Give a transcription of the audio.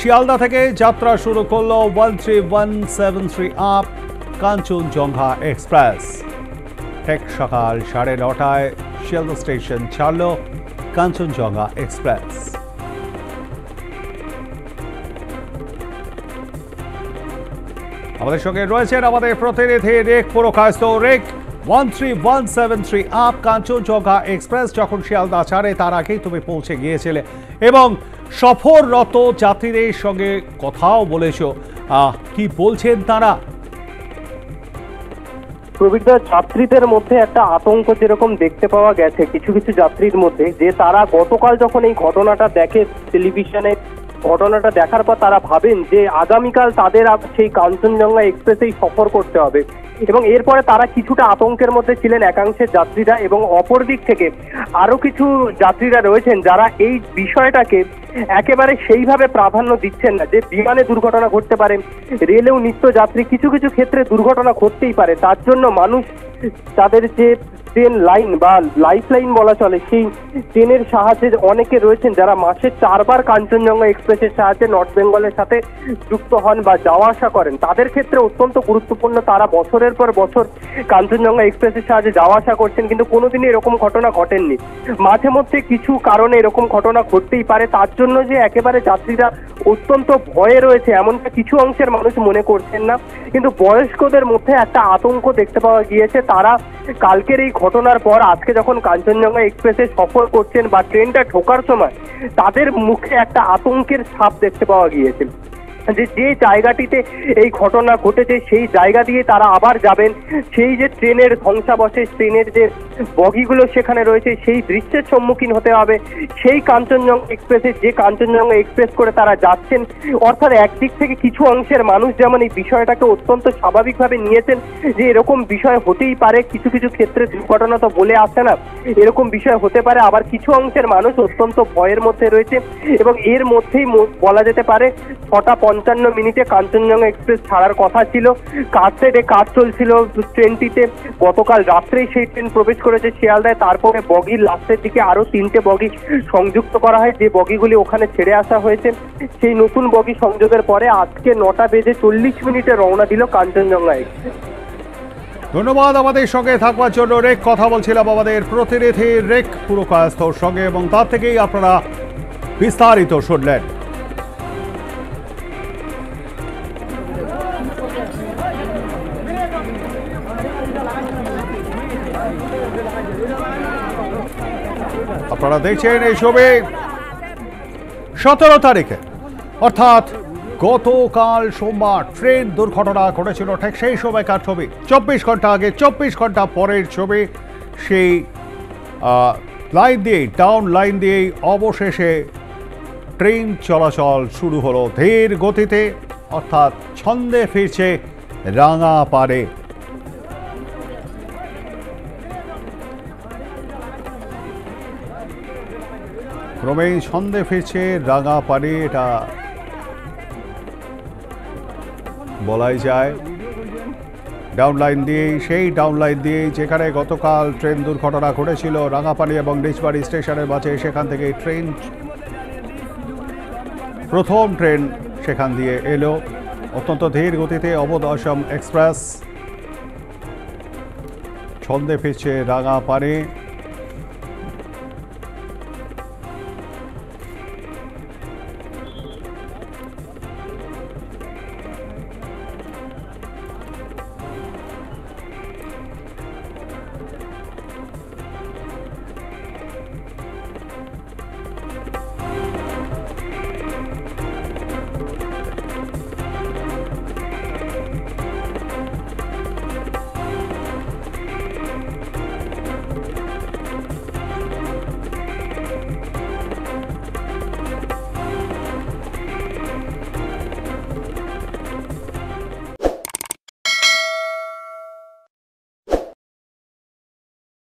শিয়ালদা থেকে যাত্রা শুরু করলো 13173 আপ কাঞ্চনজঙ্ঘা এক্সপ্রেস। ঠিক সকাল 9:30টায় শিয়ালদা স্টেশন ছাড়ল কাঞ্চনজঙ্ঘা এক্সপ্রেস। আমাদের সঙ্গে রয়েছেন আমাদের প্রতিনিধি rake Purkayastha. Rake, 13173 up Kanchenjunga express যখন শিয়ালদা ছাড়ে তার আগেই তুমি পৌঁছে গিয়েছিলে এবং সফররত যাত্রীদের সঙ্গে কথাও বলেছো, কি বলছেন তারা? প্রবীরদা, যাত্রীদের মধ্যে একটা আতঙ্ক যেরকম দেখতে পাওয়া গেছে কিছু কিছু যাত্রীর মধ্যে, যে তারা গতকাল যখন এই ঘটনাটা দেখে টেলিভিশনে, ঘটনাটা দেখার পর তারা ভাবেন যে আগামীকাল তাদের সেই কাঞ্চনজঙ্ঘা এক্সপ্রেসেই সফর করতে হবে এবং এরপরে তারা কিছুটা আতঙ্কের মধ্যে ছিলেন একাংশের যাত্রীরা। এবং অপর দিক থেকে আরো কিছু যাত্রীরা রয়েছেন যারা এই বিষয়টাকে একেবারে সেইভাবে প্রাধান্য দিচ্ছেন না, যে বিমানে দুর্ঘটনা ঘটতে পারে, রেলেও নিত্য যাত্রী কিছু কিছু ক্ষেত্রে দুর্ঘটনা ঘটতেই পারে, তার জন্য মানুষ তাদের যে ট্রেন লাইন বা লাইফ লাইন বলা চলে সেই ট্রেনের সাহায্যে অনেকে রয়েছেন যারা মাসে 4 বার কাঞ্চনজঙ্ঘা এক্সপ্রেসের সাহায্যে নর্থ বেঙ্গলের সাথে যুক্ত হন বা যাওয়া আসা করেন। তাদের ক্ষেত্রে অত্যন্ত গুরুত্বপূর্ণ, তারা বছরের পর বছর কাঞ্চনজঙ্ঘা এক্সপ্রেসের সাহায্যে যাওয়া আসা করছেন, কিন্তু কোনোদিনই এরকম ঘটনা ঘটেননি। মাঝে মধ্যে কিছু কারণে এরকম ঘটনা ঘটতেই পারে, তার জন্য যে একেবারে যাত্রীরা অত্যন্ত ভয়ে রয়েছে এমনটা কিছু অংশের মানুষ মনে করছেন না, কিন্তু বয়স্কদের মধ্যে একটা আতঙ্ক দেখতে পাওয়া গিয়েছে। তারা কালকের এই ঘটনার পর আজকে যখন কাঞ্চনজঙ্ঘা এক্সপ্রেসে সফর করছেন বা ট্রেনটা ঢোকার সময় তাদের মুখে একটা আতঙ্কের ছাপ দেখতে পাওয়া গিয়েছে, যে জায়গাটিতে এই ঘটনা ঘটেছে সেই জায়গা দিয়ে তারা আবার যাবেন, সেই যে ট্রেনের ধ্বংসাবশেষ, ট্রেনের যে বগিগুলো সেখানে রয়েছে সেই দৃশ্যের সম্মুখীন হতে হবে। সেই কাঞ্চনজঙ্ঘা এক্সপ্রেসে, যে কাঞ্চনজঙ্ঘা এক্সপ্রেস করে তারা যাচ্ছেন, অর্থাৎ একদিক থেকে কিছু অংশের মানুষ যেমন এই বিষয়টাকে অত্যন্ত স্বাভাবিকভাবে নিয়েছেন, যে এরকম বিষয় হতেই পারে, কিছু কিছু ক্ষেত্রে দুর্ঘটনা তো বলে আসে না, এরকম বিষয় হতে পারে, আবার কিছু অংশের মানুষ অত্যন্ত ভয়ের মধ্যে রয়েছে। এবং এর মধ্যেই বলা যেতে পারে 6:55 কাঞ্চনজঙ্ঘা এক্সপ্রেস ছাড়ার কথা ছিল। কাজ সাইডে কাজ চলছিল ট্রেনটিতে, গতকাল রাত্রেই সেই ট্রেন প্রবেশ করেছে শিয়ালদায়। তারপরে বগির লাস্টের দিকে আরো 3টে বগি সংযুক্ত করা হয়, যে বগিগুলি ওখানে ছেড়ে আসা হয়েছে। সেই নতুন বগি সংযোগের পরে আজকে 9:40 রওনা দিল কাঞ্চনজঙ্ঘা এক্সপ্রেস। ধন্যবাদ আমাদের সঙ্গে থাকবার জন্য রেক। কথা বলছিলাম আমাদের প্রতিনিধি রেক পুরকায়স্থর সঙ্গে এবং তার থেকেই আপনারা বিস্তারিত শুনলেন। আপনারা দেখছেন এই ছবি 17 তারিখে, অর্থাৎ গতকাল সোমবার ট্রেন দুর্ঘটনা ঘটেছিল ঠিক সেই সময়কার ছবি। 24 ঘন্টা আগে, 24 ঘন্টা পরের ছবি। সেই লাইন দিয়েই, ডাউন লাইন দিয়েই অবশেষে ট্রেন চলাচল শুরু হলো ধীর গতিতে, অর্থাৎ ছন্দে ফিরছে রাঙাপাড়ে। ক্রমেই ছন্দে ফিরছে রাঙাপাড়ে, এটা বলাই যায়। ডাউন লাইন দিয়েই, সেই ডাউন লাইন দিয়েই যেখানে গতকাল ট্রেন দুর্ঘটনা ঘটেছিল রাঙাপাড়ি এবং নিচবাড়ি স্টেশনের মাঝে, সেখান থেকে ট্রেন, প্রথম ট্রেন সেখান দিয়ে এলো অত্যন্ত ধীর গতিতে। অবোধ অসম এক্সপ্রেস ছন্দে ফিরছে রাঙাপাড়ে।